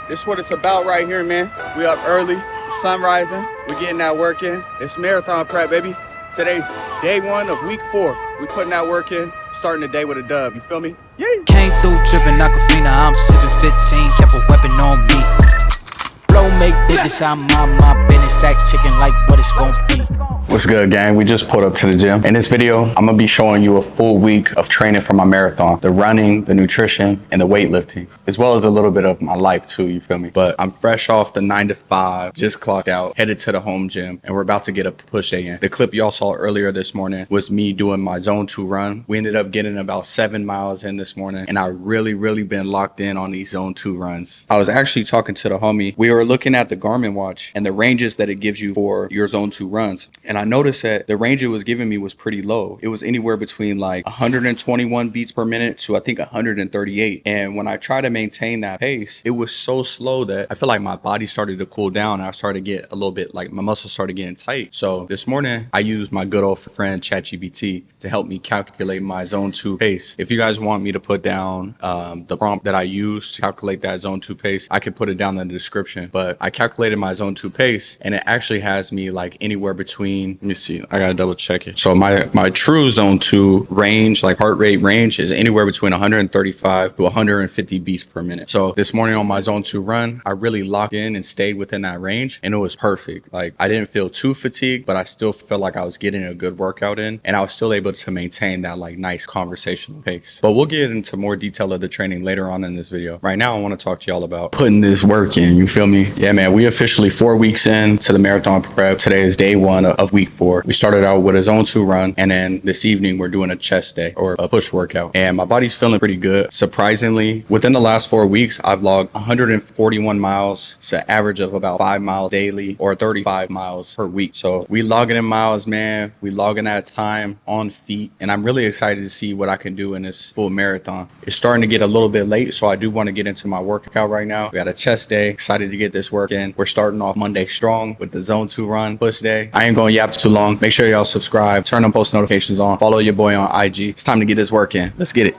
This is what it's about right here, man. We up early, the sun rising, we getting that work in. It's marathon prep, baby. Today's day 1 of week 4. We putting that work in, starting the day with a dub, you feel me? Yay! Came through dripping Aquafina, I'm sipping 15, kept a weapon on me. Blow make bitches, I'm on my business, stack chicken like what it's gon' be. What's good, gang? We just pulled up to the gym. In this video, I'm gonna be showing you a full week of training for my marathon. The running, the nutrition, and the weightlifting, as well as a little bit of my life too, you feel me? But I'm fresh off the 9 to 5, just clocked out, headed to the home gym, and we're about to get a push day in. The clip y'all saw earlier this morning was me doing my zone 2 run. We ended up getting about 7 miles in this morning, and I really been locked in on these zone 2 runs. I was actually talking to the homie. We were looking at the Garmin watch and the ranges that it gives you for your zone 2 runs. And I noticed that the range it was giving me was pretty low. It was anywhere between like 121 beats per minute to I think 138. And when I try to maintain that pace, it was so slow that I feel like my body started to cool down. And I started to get a little bit like my muscles started getting tight. So this morning I used my good old friend ChatGPT to help me calculate my zone 2 pace. If you guys want me to put down the prompt that I used to calculate that zone 2 pace, I could put it down in the description. But I calculated my zone 2 pace and it actually has me like anywhere between, let me see, I gotta double check it. So my true zone 2 range, like heart rate range, is anywhere between 135 to 150 beats per minute. So this morning on my zone 2 run, I really locked in and stayed within that range, and it was perfect. Like I didn't feel too fatigued, but I still felt like I was getting a good workout in, and I was still able to maintain that like nice conversational pace. But we'll get into more detail of the training later on in this video. Right now, I want to talk to y'all about putting this work in. You feel me? Yeah, man. We officially 4 weeks in to the marathon prep. Today is day 1 of week 4. We started out with a zone 2 run, and then this evening we're doing a chest day or a push workout, and my body's feeling pretty good. Surprisingly, within the last 4 weeks, I've logged 141 miles. It's an average of about 5 miles daily or 35 miles per week. So we logging in miles, man. We logging that time on feet, and I'm really excited to see what I can do in this full marathon. It's starting to get a little bit late, so I do want to get into my workout right now. We got a chest day. Excited to get this work in. We're starting off Monday strong with the zone 2 run push day. I ain't going to yap too long. Make sure y'all subscribe, turn on post notifications on, follow your boy on IG. It's time to get this work in. Let's get it.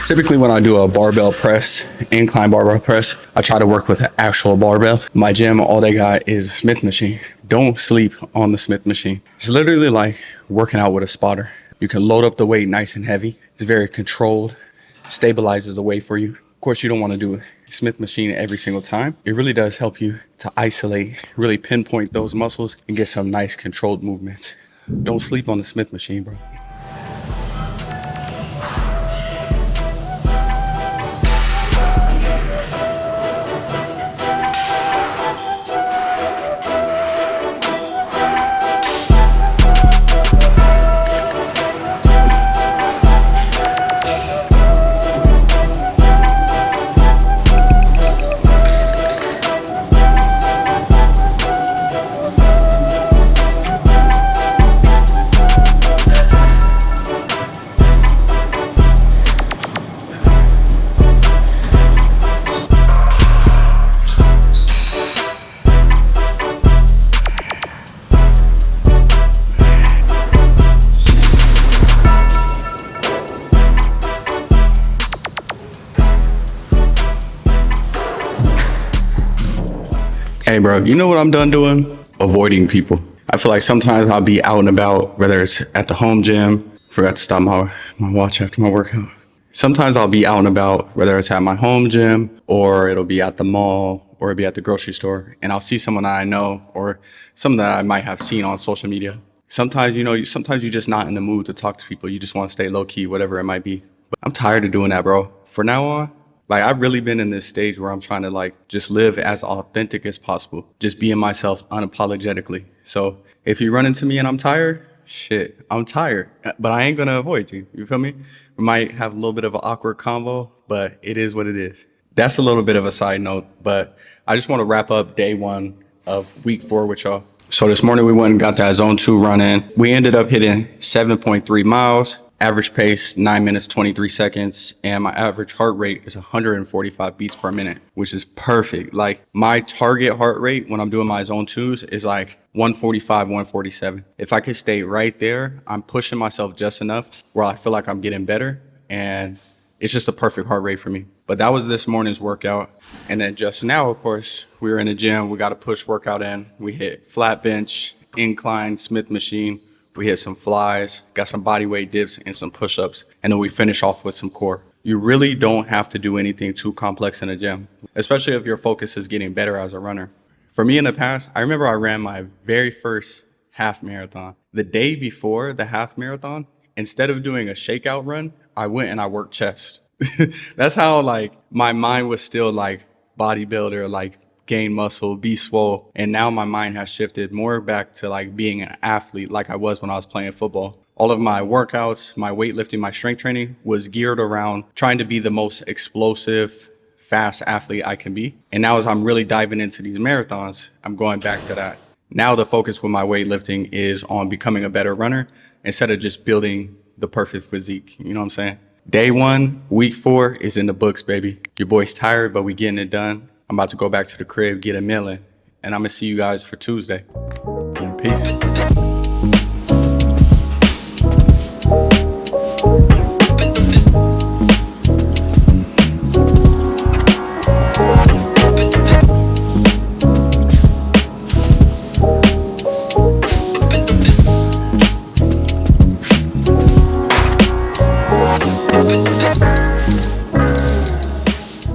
Typically when I do a barbell press, incline barbell press, I try to work with an actual barbell. My gym, all they got is a Smith machine. Don't sleep on the Smith machine. It's literally like working out with a spotter. You can load up the weight nice and heavy. It's very controlled, stabilizes the weight for you. Of course, you don't want to do a Smith machine every single time. It really does help you to isolate, really pinpoint those muscles and get some nice controlled movements. Don't sleep on the Smith machine, bro. Hey bro, you know what I'm done doing? Avoiding people. I feel like sometimes I'll be out and about, whether it's at the home gym. Forgot to stop my watch after my workout. Sometimes I'll be out and about, whether it's at my home gym or it'll be at the mall or it'll be at the grocery store, and I'll see someone that I know or someone that I might have seen on social media. Sometimes, sometimes you're just not in the mood to talk to people. You just want to stay low key, whatever it might be. But I'm tired of doing that, bro. For now on, like I've really been in this stage where I'm trying to like just live as authentic as possible. Just being myself unapologetically. So if you run into me and I'm tired, Shit, I'm tired, but I ain't gonna avoid you. You feel me? We might have a little bit of an awkward convo, but it is what it is. That's a little bit of a side note, but I just want to wrap up day one of week 4 with y'all. So this morning we went and got that zone 2 run in. We ended up hitting 7.3 miles, average pace 9 minutes 23 seconds, and my average heart rate is 145 beats per minute, which is perfect. Like my target heart rate when I'm doing my zone 2s is like 145, 147. If I could stay right there, I'm pushing myself just enough where I feel like I'm getting better, and it's just a perfect heart rate for me. But that was this morning's workout. And then just now, of course, we were in the gym. We got a push workout in. We hit flat bench, incline, Smith machine. We hit some flies, got some body weight dips and some push-ups. And then we finish off with some core. You really don't have to do anything too complex in the gym, especially if your focus is getting better as a runner. For me in the past, I remember I ran my very first half marathon. The day before the half marathon, instead of doing a shakeout run, I went and I worked chest. That's how like my mind was still like bodybuilder, like gain muscle, be swole. And now my mind has shifted more back to like being an athlete like I was when I was playing football. All of my workouts, my weightlifting, my strength training was geared around trying to be the most explosive, fast athlete I can be. And now as I'm really diving into these marathons, I'm going back to that. Now the focus with my weightlifting is on becoming a better runner instead of just building the perfect physique. You know what I'm saying? Day 1, week 4 is in the books, baby. Your boy's tired, but we getting it done. I'm about to go back to the crib, get a meal in, and I'm gonna see you guys for Tuesday. Peace.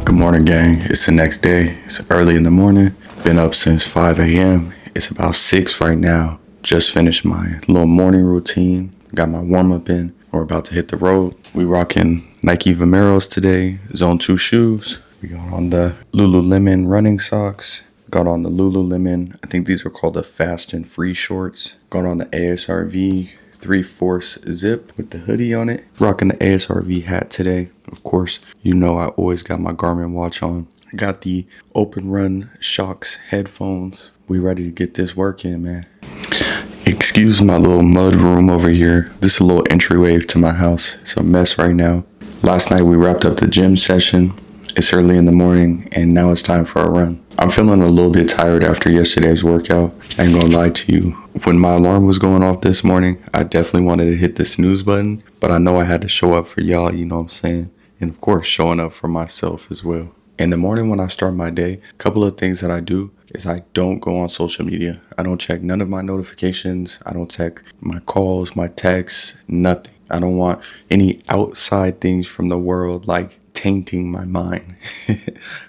Good morning, gang. It's the next day. It's early in the morning. Been up since 5 a.m. It's about 6 right now. Just finished my little morning routine. Got my warm-up in. We're about to hit the road. We rocking Nike Vomeros today. Zone 2 shoes. We got on the Lululemon running socks. Got on the Lululemon, I think these are called the Fast and Free shorts. Got on the ASRV 3/4 zip with the hoodie on it. Rocking the ASRV hat today. Of course, you know I always got my Garmin watch on. Got the Open Run Shocks headphones. We ready to get this work in, man. Excuse my little mud room over here. This is a little entryway to my house. It's a mess right now. Last night we wrapped up the gym session. It's early in the morning and now it's time for a run. I'm feeling a little bit tired after yesterday's workout. I ain't gonna lie to you. When my alarm was going off this morning, I definitely wanted to hit the snooze button, but I know I had to show up for y'all, you know what I'm saying? And of course, showing up for myself as well. In the morning when I start my day, a couple of things that I do is I don't go on social media. I don't check none of my notifications. I don't check my calls, my texts, nothing. I don't want any outside things from the world like tainting my mind.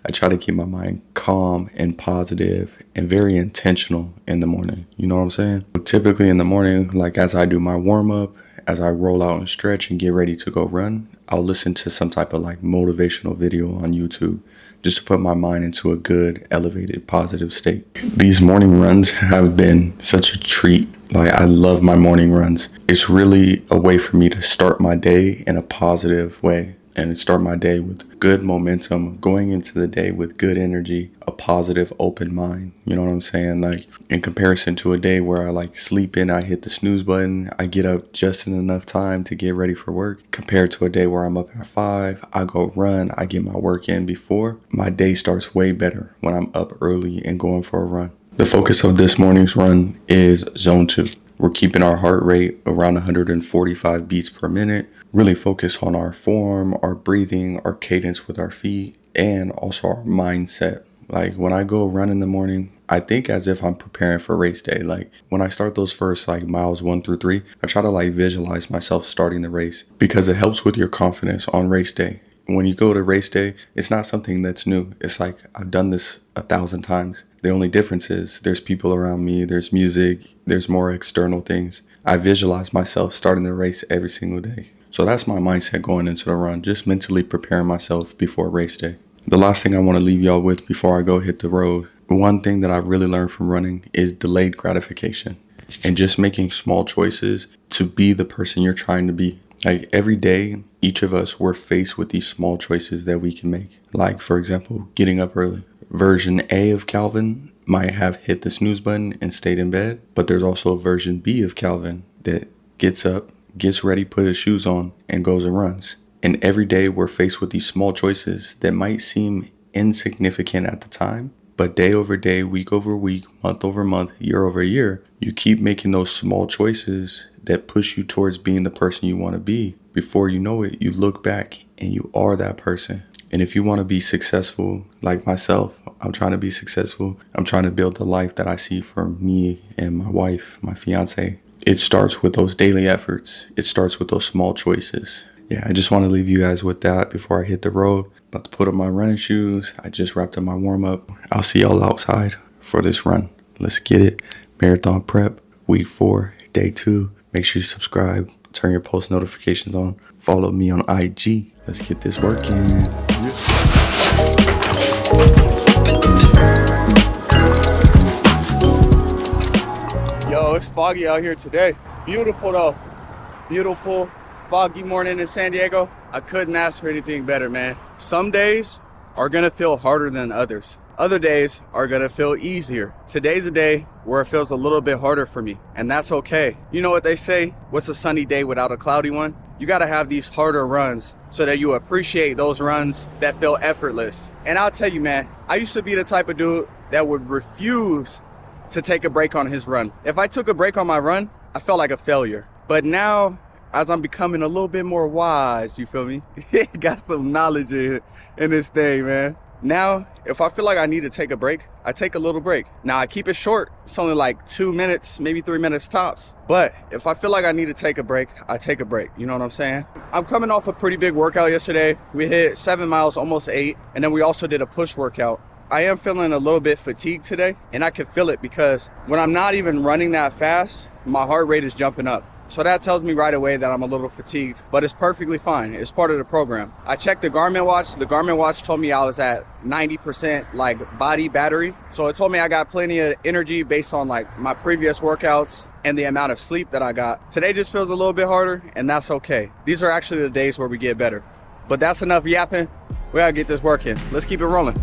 I try to keep my mind calm and positive and very intentional in the morning. You know what I'm saying? Typically in the morning, like as I do my warm up, as I roll out and stretch and get ready to go run, I'll listen to some type of like motivational video on YouTube just to put my mind into a good, elevated, positive state. These morning runs have been such a treat. Like I love my morning runs. It's really a way for me to start my day in a positive way and start my day with good momentum, going into the day with good energy, a positive, open mind. You know what I'm saying? Like in comparison to a day where I like sleep in, I hit the snooze button, I get up just in enough time to get ready for work, compared to a day where I'm up at 5, I go run, I get my work in before. My day starts way better when I'm up early and going for a run. The focus of this morning's run is zone 2. We're keeping our heart rate around 145 beats per minute. Really focus on our form, our breathing, our cadence with our feet, and also our mindset. Like when I go run in the morning, I think as if I'm preparing for race day. Like when I start those first like miles 1 through 3, I try to like visualize myself starting the race because it helps with your confidence on race day. When you go to race day, it's not something that's new. It's like I've done this 1,000 times. The only difference is there's people around me, there's music, there's more external things. I visualize myself starting the race every single day. So that's my mindset going into the run, just mentally preparing myself before race day. The last thing I want to leave y'all with before I go hit the road, one thing that I really learned from running is delayed gratification. and just making small choices to be the person you're trying to be. Like every day, each of us, we're faced with these small choices that we can make. Like, for example, getting up early. Version A of Calvin might have hit the snooze button and stayed in bed, but there's also a version B of Calvin that gets up, gets ready, put his shoes on, and goes and runs. And every day we're faced with these small choices that might seem insignificant at the time, but day over day, week over week, month over month, year over year, you keep making those small choices that push you towards being the person you want to be. Before you know it, you look back and you are that person. And if you want to be successful, like myself, I'm trying to be successful. I'm trying to build the life that I see for me and my wife, my fiance. It starts with those daily efforts. It starts with those small choices. Yeah, I just want to leave you guys with that before I hit the road. About to put on my running shoes. I just wrapped up my warm up. I'll see y'all outside for this run. Let's get it. Marathon prep, week 4, day 2. Make sure you subscribe. Turn your post notifications on. Follow me on IG. Let's get this work in. Yo, it's foggy out here today. It's beautiful though. Beautiful, foggy morning in San Diego. I couldn't ask for anything better, man. Some days are gonna feel harder than others. Other days are gonna feel easier. Today's a day where it feels a little bit harder for me, and that's okay. You know what they say? What's a sunny day without a cloudy one? You gotta have these harder runs so that you appreciate those runs that feel effortless. And I'll tell you, man, I used to be the type of dude that would refuse to take a break on his run. If I took a break on my run, I felt like a failure. But now, as I'm becoming a little bit more wise, you feel me? Got some knowledge in this thing, man. Now, if I feel like I need to take a break, I take a little break. Now, I keep it short. It's only like 2 minutes, maybe 3 minutes tops. But if I feel like I need to take a break, I take a break. You know what I'm saying? I'm coming off a pretty big workout yesterday. We hit 7 miles, almost 8. And then we also did a push workout. I am feeling a little bit fatigued today, and I can feel it because when I'm not even running that fast, my heart rate is jumping up. So that tells me right away that I'm a little fatigued, but it's perfectly fine. It's part of the program. I checked the Garmin watch. The Garmin watch told me I was at 90% like body battery. So it told me I got plenty of energy based on like my previous workouts and the amount of sleep that I got. Today just feels a little bit harder, and that's okay. These are actually the days where we get better. But that's enough yapping. We gotta get this work in. Let's keep it rolling.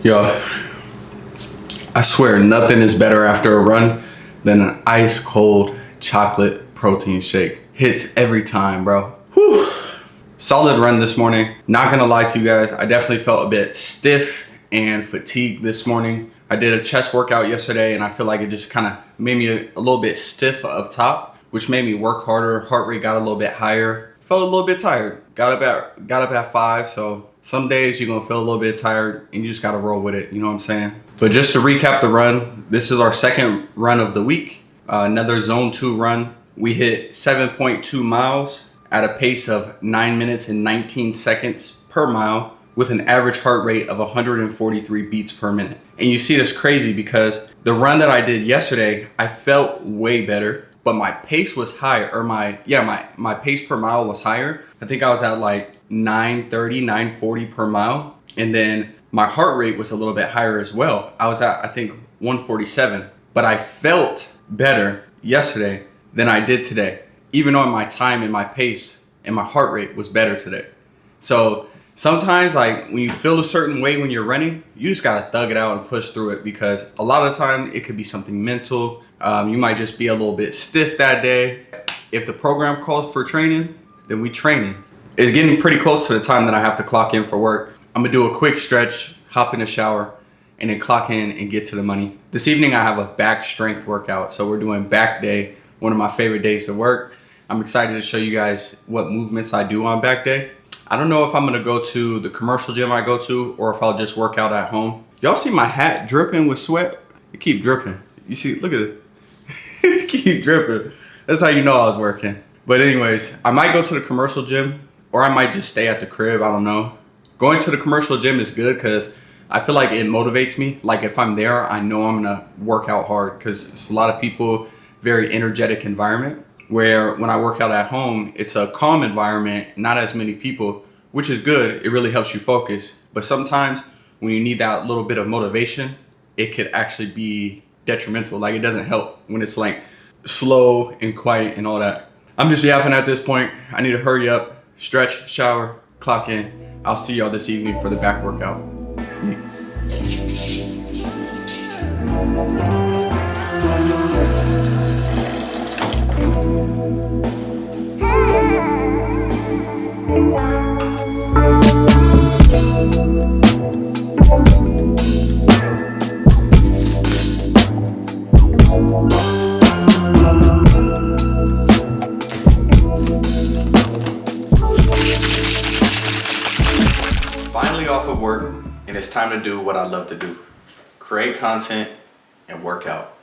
Yo, I swear nothing is better after a run than an ice cold chocolate protein shake. Hits every time, bro. Whew. Solid run this morning. Not gonna lie to you guys, I definitely felt a bit stiff and fatigued this morning. I did a chest workout yesterday and I feel like it just kind of made me a little bit stiff up top, which made me work harder. Heart rate got a little bit higher. Felt a little bit tired. Got up at 5, so some days you're gonna feel a little bit tired and you just gotta roll with it, you know what I'm saying? But just to recap the run, this is our second run of the week, another zone 2 run. We hit 7.2 miles at a pace of 9 minutes and 19 seconds per mile with an average heart rate of 143 beats per minute. And you see this crazy because the run that I did yesterday, I felt way better, but my pace was higher, or my pace per mile was higher. I think I was at like 930, 940 per mile. And then my heart rate was a little bit higher as well. I was at, I think, 147. But I felt better yesterday than I did today, even though my time and my pace and my heart rate was better today. So sometimes, like, when you feel a certain way when you're running, you just gotta thug it out and push through it, because a lot of the time it could be something mental. You might just be a little bit stiff that day. If the program calls for training, then we training. It's getting pretty close to the time that I have to clock in for work. I'm gonna do a quick stretch, hop in the shower, and then clock in and get to the money. This evening I have a back strength workout, so we're doing back day, one of my favorite days to work. I'm excited to show you guys what movements I do on back day. I don't know if I'm gonna go to the commercial gym I go to or if I'll just work out at home. Y'all see my hat dripping with sweat? It keep dripping. You see, look at it. It keep dripping. That's how you know I was working. But anyways, I might go to the commercial gym or I might just stay at the crib. I don't know. Going to the commercial gym is good because I feel like it motivates me. Like if I'm there, I know I'm gonna work out hard because it's a lot of people, very energetic environment. Where when I work out at home, it's a calm environment, not as many people, which is good. It really helps you focus. But sometimes when you need that little bit of motivation, it could actually be detrimental. Like it doesn't help when it's like slow and quiet and all that. I'm just yapping at this point. I need to hurry up, stretch, shower, clock in. I'll see y'all this evening for the back workout. Finally off of work, and it's time to do what I love to do. Create content and work out.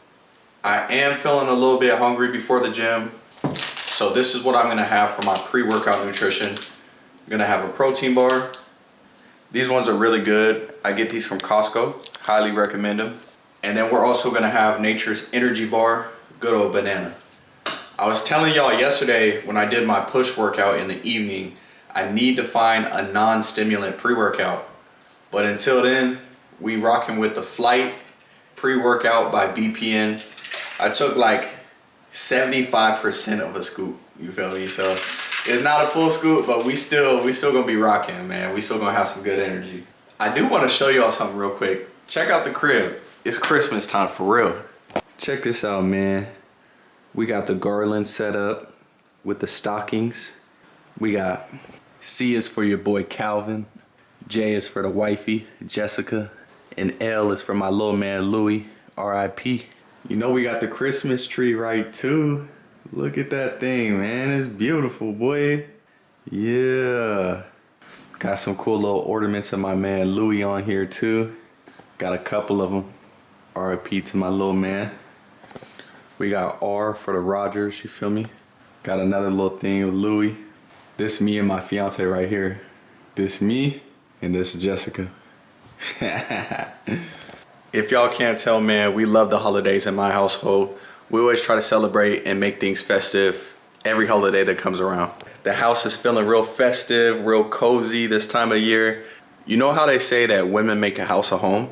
I am feeling a little bit hungry before the gym, so this is what I'm gonna have for my pre-workout nutrition. I'm gonna have a protein bar. These ones are really good. I get these from Costco, highly recommend them. And then we're also gonna have Nature's Energy Bar, good old banana. I was telling y'all yesterday when I did my push workout in the evening, I need to find a non-stimulant pre-workout. But until then, we rocking with the Flight pre-workout by BPN. I took like 75% of a scoop, you feel me? So it's not a full scoop, but we still gonna be rocking, man. We still gonna have some good energy. I do wanna show y'all something real quick. Check out the crib. It's Christmas time for real. Check this out, man. We got the garland set up with the stockings. We got C is for your boy Calvin, J is for the wifey, Jessica, and L is for my little man Louis, R.I.P. You know we got the Christmas tree right too. Look at that thing, man. It's beautiful, boy. Yeah. Got some cool little ornaments of my man Louis on here too. Got a couple of them. R.I.P. to my little man. We got R for the Rogers, you feel me? Got another little thing of Louis. This me and my fiance right here. This me and this Jessica. If y'all can't tell, man, we love the holidays in my household. We always try to celebrate and make things festive every holiday that comes around. The house is feeling real festive, real cozy this time of year. You know how they say that women make a house a home?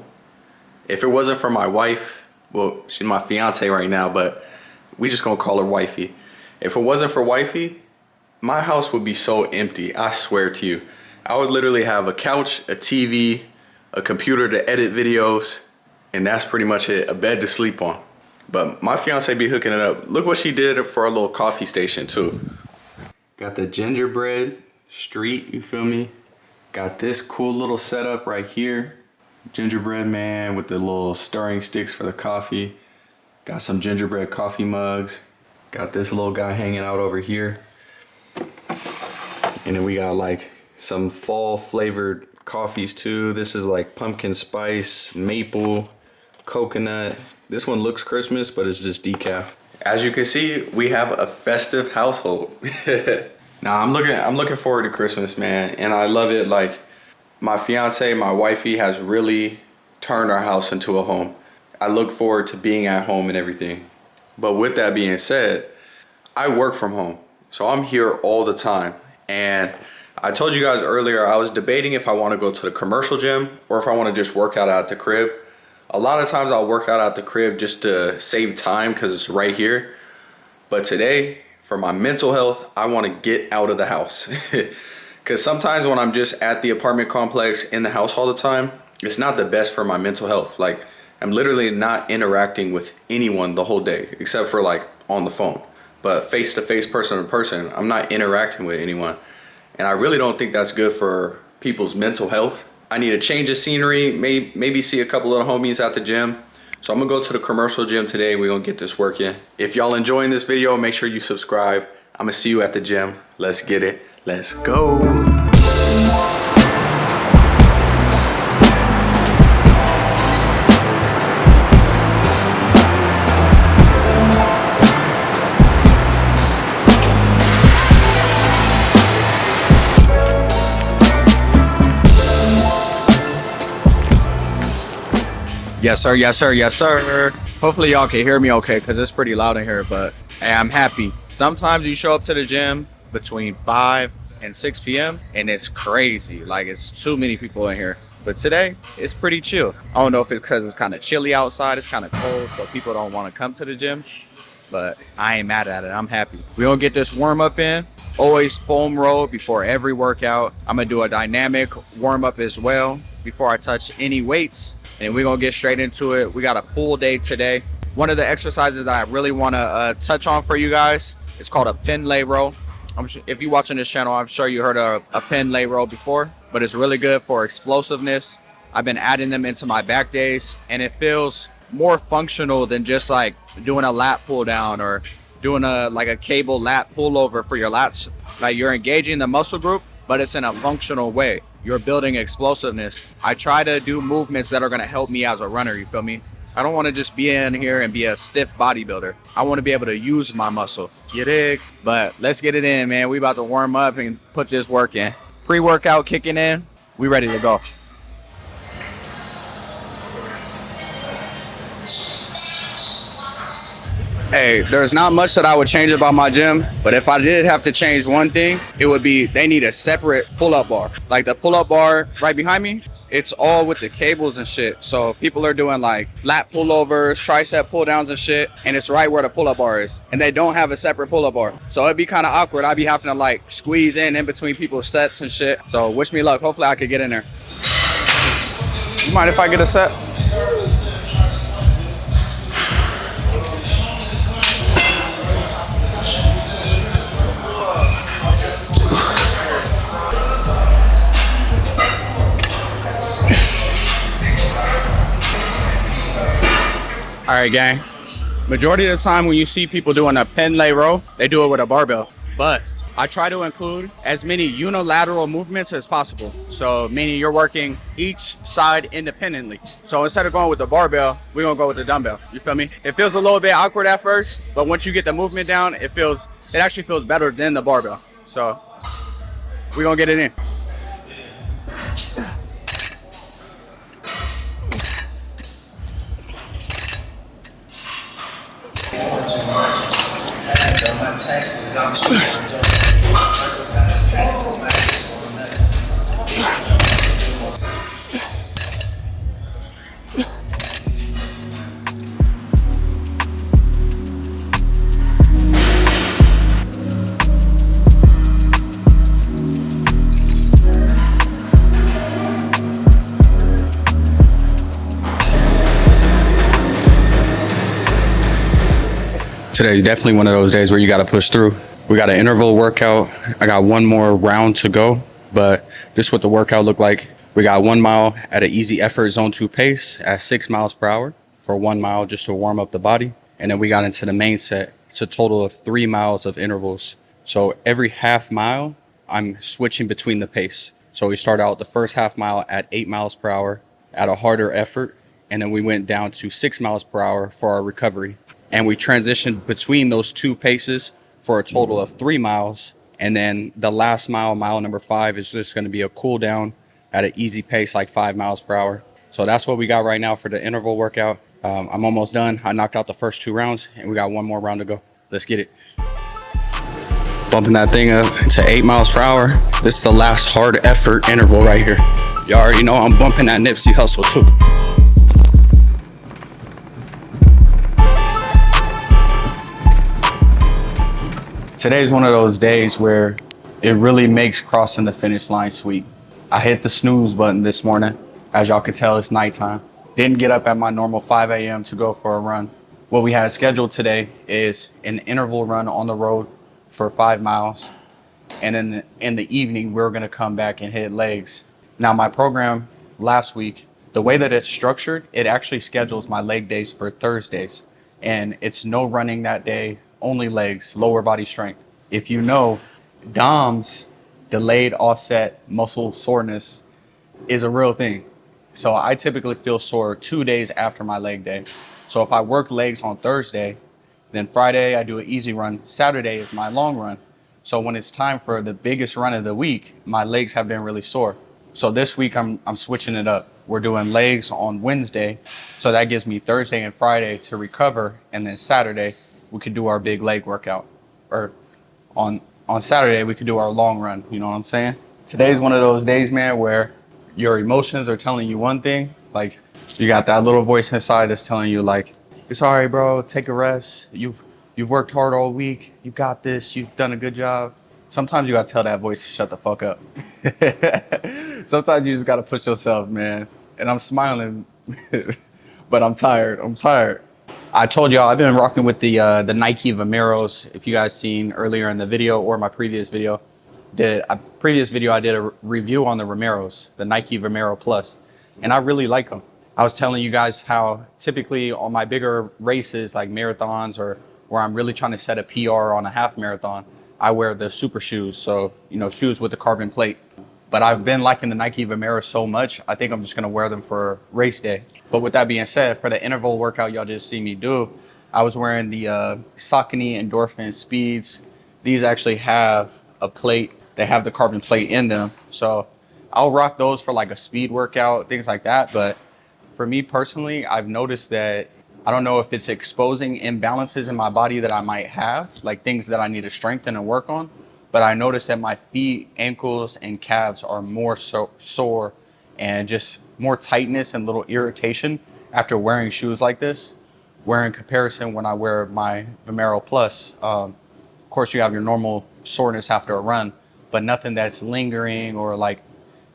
If it wasn't for my wife, well, she's my fiance right now, but we just gonna call her wifey. If it wasn't for wifey, my house would be so empty, I swear to you. I would literally have a couch, a TV, a computer to edit videos, and that's pretty much it, a bed to sleep on. But my fiance be hooking it up. Look what she did for our little coffee station too. Got the gingerbread street, you feel me? Got this cool little setup right here. Gingerbread man with the little stirring sticks for the coffee. Got some gingerbread coffee mugs. Got this little guy hanging out over here. And then we got like some fall flavored coffees too. This is like pumpkin spice, maple, coconut. This one looks Christmas, but it's just decaf. As you can see, we have a festive household. Now I'm looking forward to Christmas, man, and I love it. Like my fiance, my wifey has really turned our house into a home. I look forward to being at home and everything. But with that being said, I work from home, so I'm here all the time. And I told you guys earlier, I was debating if I want to go to the commercial gym or if I want to just work out at the crib. A lot of times I'll work out at the crib just to save time because it's right here. But today, for my mental health, I want to get out of the house. Because sometimes when I'm just at the apartment complex in the house all the time, it's not the best for my mental health. Like I'm literally not interacting with anyone the whole day except for like on the phone. But face to face, person to person, I'm not interacting with anyone. And I really don't think that's good for people's mental health. I need a change of scenery, maybe see a couple of homies at the gym. So I'm gonna go to the commercial gym today. We're gonna get this work in. If y'all enjoying this video, make sure you subscribe. I'm gonna see you at the gym. Let's get it. Let's go. Yes, sir. Yes, sir. Yes, sir. Hopefully y'all can hear me okay because it's pretty loud in here, but hey, I'm happy. Sometimes you show up to the gym between 5 and 6 p.m. and it's crazy. Like it's too many people in here. But today, it's pretty chill. I don't know if it's because it's kind of chilly outside. It's kind of cold, so people don't want to come to the gym. But I ain't mad at it. I'm happy. We're going to get this warm up in. Always foam roll before every workout. I'm going to do a dynamic warm up as well before I touch any weights. And we're going to get straight into it. We got a pull day today. One of the exercises that I really want to touch on for you guys, it's called a pin lay row. If you're watching this channel, I'm sure you heard of a pin lay row before, but it's really good for explosiveness. I've been adding them into my back days, and it feels more functional than just like doing a lat pull down or doing a cable lat pullover for your lats. Like you're engaging the muscle group, but it's in a functional way. You're building explosiveness. I try to do movements that are going to help me as a runner. You feel me? I don't want to just be in here and be a stiff bodybuilder. I want to be able to use my muscle. You dig? But let's get it in, man. We about to warm up and put this work in. Pre-workout kicking in. We ready to go. Hey, there's not much that I would change about my gym, but if I did have to change one thing, it would be they need a separate pull-up bar. Like the pull-up bar right behind me, it's all with the cables and shit. So people are doing like lat pullovers, tricep pull downs and shit, and it's right where the pull-up bar is. And they don't have a separate pull-up bar. So it'd be kind of awkward. I'd be having to like squeeze in between people's sets and shit. So wish me luck. Hopefully I could get in there. You mind if I get a set? All right, gang. Majority of the time when you see people doing a pin lay row, they do it with a barbell. But I try to include as many unilateral movements as possible. So meaning you're working each side independently. So instead of going with the barbell, we're gonna go with the dumbbell. You feel me? It feels a little bit awkward at first, but once you get the movement down, it actually feels better than the barbell. So we're gonna get it in. My taxes, I'm Today's definitely one of those days where you got to push through. We got an interval workout. I got one more round to go, but this is what the workout looked like. We got 1 mile at an easy effort zone 2 pace at 6 miles per hour for 1 mile just to warm up the body. And then we got into the main set. It's a total of 3 miles of intervals. So every half mile, I'm switching between the pace. So we start out the first half mile at 8 miles per hour at a harder effort. And then we went down to 6 miles per hour for our recovery. And we transitioned between those 2 paces for a total of 3 miles. And then the last mile, mile number 5, is just going to be a cool down at an easy pace, like 5 miles per hour. So that's what we got right now for the interval workout. I'm almost done. I knocked out the first 2 rounds and we got 1 more round to go. Let's get it. Bumping that thing up to 8 miles per hour. This is the last hard effort interval right here. You already know I'm bumping that Nipsey Hussle too. Today's one of those days where it really makes crossing the finish line sweet. I hit the snooze button this morning. As y'all can tell, it's nighttime. Didn't get up at my normal 5 a.m. to go for a run. What we had scheduled today is an interval run on the road for 5 miles. And then in the evening, we're gonna come back and hit legs. Now my program last week, the way that it's structured, it actually schedules my leg days for Thursdays. And it's no running that day, only legs, lower body strength. If you know, DOMS, delayed offset muscle soreness, is a real thing. So I typically feel sore 2 days after my leg day. So if I work legs on Thursday, then Friday I do an easy run. Saturday is my long run. So when it's time for the biggest run of the week, my legs have been really sore. So this week I'm switching it up. We're doing legs on Wednesday, so that gives me Thursday and Friday to recover, and then Saturday we could do our big leg workout. Or on Saturday we could do our long run. You know what I'm saying? Today's one of those days, man, where your emotions are telling you one thing. Like, you got that little voice inside that's telling you, like, it's all right, bro, take a rest. You've worked hard all week. You got this. You've done a good job. Sometimes you gotta tell that voice to shut the fuck up. Sometimes you just gotta push yourself, man. And I'm smiling, but I'm tired. I told y'all I've been rocking with the Nike Vomeros. If you guys seen earlier in the video or my previous video, I did a review on the Vomeros, the Nike Vomero Plus, and I really like them. I was telling you guys how typically on my bigger races like marathons or where I'm really trying to set a PR on a half marathon, I wear the super shoes. So, you know, shoes with the carbon plate. But I've been liking the Nike Vomero so much, I think I'm just gonna wear them for race day. But with that being said, for the interval workout y'all just see me do, I was wearing the Saucony Endorphin Speeds. These actually have a plate. They have the carbon plate in them. So I'll rock those for like a speed workout, things like that. But for me personally, I've noticed that I don't know if it's exposing imbalances in my body that I might have, like things that I need to strengthen and work on. But I noticed that my feet, ankles, and calves are more sore and just more tightness and little irritation after wearing shoes like this. Where in comparison, when I wear my Vomero Plus, of course you have your normal soreness after a run, but nothing that's lingering or like,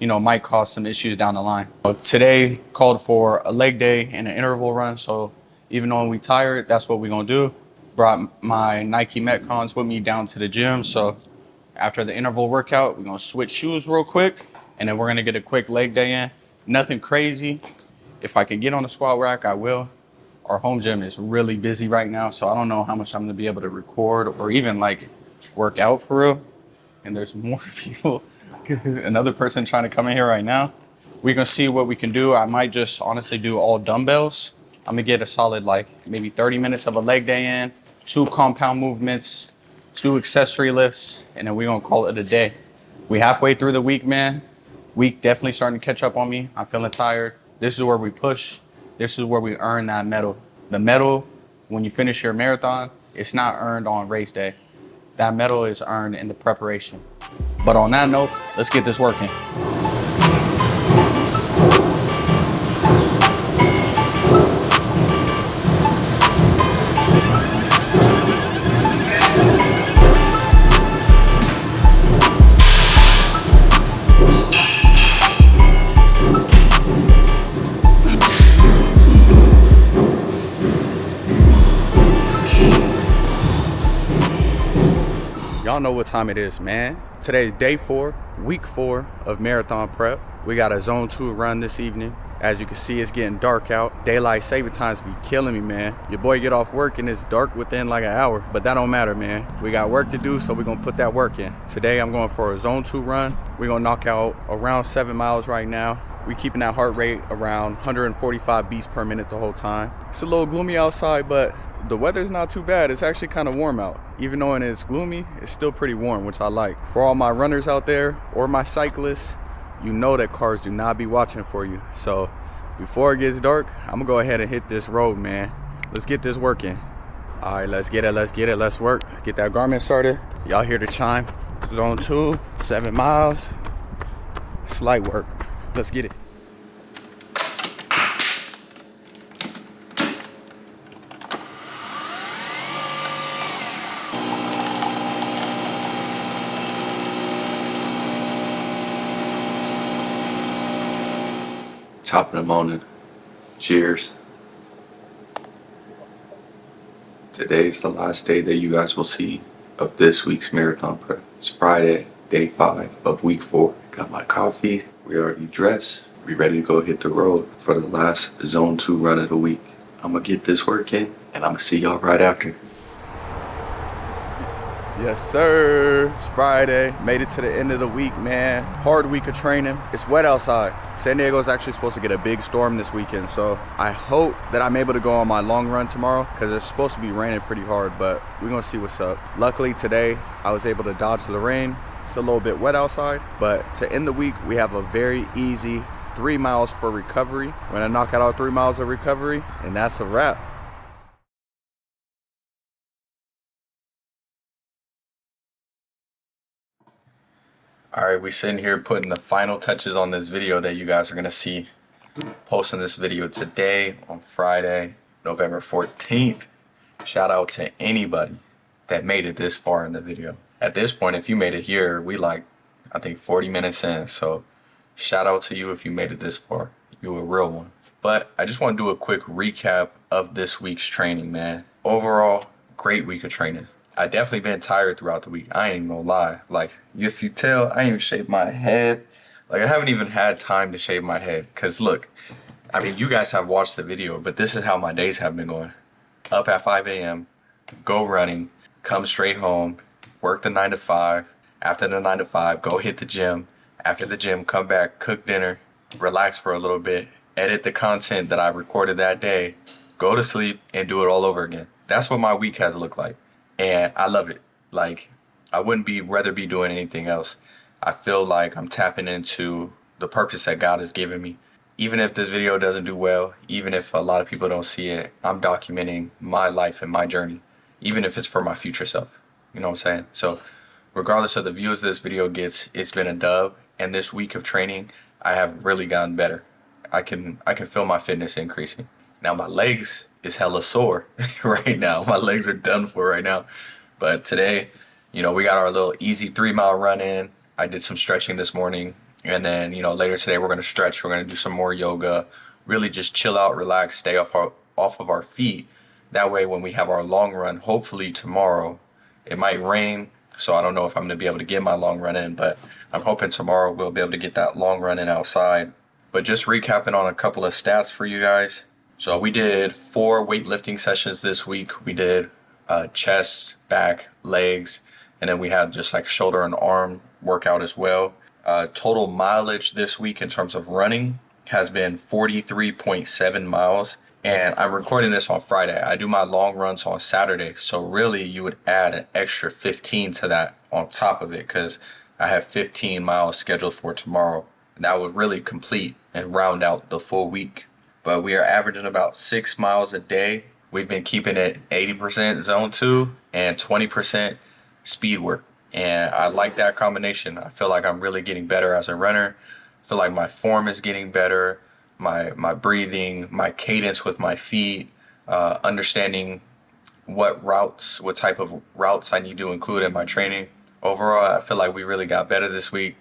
you know, might cause some issues down the line. Today called for a leg day and an interval run. So even though we tired, that's what we're gonna do. Brought my Nike Metcons with me down to the gym. So after the interval workout, we're gonna switch shoes real quick, and then we're gonna get a quick leg day in. Nothing crazy. If I can get on the squat rack, I will. Our home gym is really busy right now, so I don't know how much I'm gonna be able to record or even like work out for real. And there's more people, another person trying to come in here right now. We're gonna see what we can do. I might just honestly do all dumbbells. I'm gonna get a solid like maybe 30 minutes of a leg day in, 2 compound movements, 2 accessory lifts, and then we're gonna call it a day. We halfway through the week, man. Week definitely starting to catch up on me. I'm feeling tired. This is where we push. This is where we earn that medal. The medal, when you finish your marathon, it's not earned on race day. That medal is earned in the preparation. But on that note, let's get this working. Y'all know what time it is, man. Today's day 4, week 4 of marathon prep. We got a zone 2 run this evening. As you can see, it's getting dark out. Daylight saving times be killing me, man. Your boy get off work and it's dark within like an hour, but that don't matter, man. We got work to do, so we're gonna put that work in. Today, I'm going for a zone 2 run. We're gonna knock out around 7 miles right now. We keeping that heart rate around 145 beats per minute the whole time. It's a little gloomy outside, but the weather's not too bad. It's actually kind of warm out. Even though it's gloomy, it's still pretty warm, which I like. For all my runners out there or my cyclists, you know that cars do not be watching for you. So before it gets dark, I'm gonna go ahead and hit this road, man. Let's get this working. All right, let's get it, let's work. Get that Garmin started. Y'all hear the chime. Zone 2, 7 miles. It's light work. Let's get it. Top of the morning. Cheers. Today's the last day that you guys will see of this week's marathon prep. It's Friday, day 5 of week 4. Got my coffee. We already dressed. We ready to go hit the road for the last zone 2 run of the week. I'm gonna get this work in and I'm gonna see y'all right after. Yes, sir. It's Friday. Made it to the end of the week, man. Hard week of training. It's wet outside. San Diego's actually supposed to get a big storm this weekend, so I hope that I'm able to go on my long run tomorrow because it's supposed to be raining pretty hard, but we're gonna see what's up. Luckily today, I was able to dodge the rain It's a little bit wet outside, but to end the week, we have a very easy 3 miles for recovery. We're gonna knock out our 3 miles of recovery, and that's a wrap. All right, we sitting here putting the final touches on this video that you guys are gonna see. Posting this video today on Friday, November 14th. Shout out to anybody that made it this far in the video. At this point, if you made it here, we like, I think 40 minutes in. So shout out to you if you made it this far. You a real one. But I just want to do a quick recap of this week's training, man. Overall, great week of training. I definitely been tired throughout the week. I ain't gonna lie. Like, if you tell, I ain't even shaved my head. Like, I haven't even had time to shave my head. Cause look, I mean, you guys have watched the video, but this is how my days have been going. Up at 5 a.m., go running, come straight home, work the 9 to 5. After the 9 to 5, go hit the gym. After the gym, come back, cook dinner, relax for a little bit, edit the content that I recorded that day, go to sleep, and do it all over again. That's what my week has looked like. And I love it. Like, I wouldn't rather be doing anything else. I feel like I'm tapping into the purpose that God has given me. Even if this video doesn't do well, even if a lot of people don't see it, I'm documenting my life and my journey, even if it's for my future self. You know what I'm saying? So regardless of the views this video gets, it's been a dub. And this week of training, I have really gotten better. I can feel my fitness increasing. Now my legs is hella sore right now. My legs are done for right now. But today, you know, we got our little easy 3 mile run in. I did some stretching this morning. And then, you know, later today, we're going to stretch. We're going to do some more yoga, really just chill out, relax, stay off of our feet. That way, when we have our long run, hopefully tomorrow, it might rain. So I don't know if I'm going to be able to get my long run in, but I'm hoping tomorrow we'll be able to get that long run in outside. But just recapping on a couple of stats for you guys. So we did 4 weightlifting sessions this week. We did chest, back, legs, and then we had just like shoulder and arm workout as well. Total mileage this week in terms of running has been 43.7 miles. And I'm recording this on Friday. I do my long runs on Saturday. So really you would add an extra 15 to that on top of it, because I have 15 miles scheduled for tomorrow. And that would really complete and round out the full week. But we are averaging about 6 miles a day. We've been keeping it 80% zone 2 and 20% speed work. And I like that combination. I feel like I'm really getting better as a runner. I feel like my form is getting better. My breathing, my cadence with my feet, understanding what type of routes I need to include in my training. Overall, I feel like we really got better this week.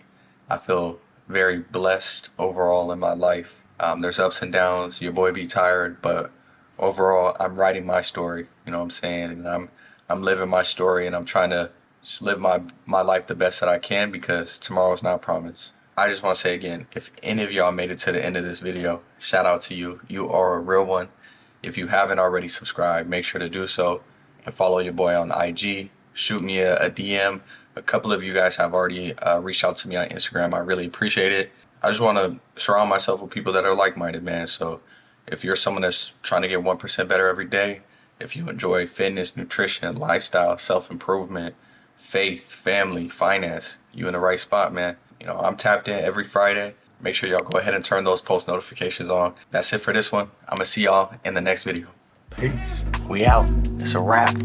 I feel very blessed overall in my life. There's ups and downs. Your boy be tired, but overall, I'm writing my story. You know what I'm saying? And I'm living my story, and I'm trying to just live my life the best that I can, because tomorrow's not promised. I just want to say again, if any of y'all made it to the end of this video, shout out to you. You are a real one. If you haven't already subscribed, make sure to do so, and follow your boy on IG. Shoot me a DM. A couple of you guys have already reached out to me on Instagram. I really appreciate it. I just want to surround myself with people that are like-minded, man. So if you're someone that's trying to get 1% better every day, if you enjoy fitness, nutrition, lifestyle, self-improvement, faith, family, finance, you in the right spot, man. You know, I'm tapped in every Friday. Make sure y'all go ahead and turn those post notifications on. That's it for this one. I'm going to see y'all in the next video. Peace. We out. It's a wrap.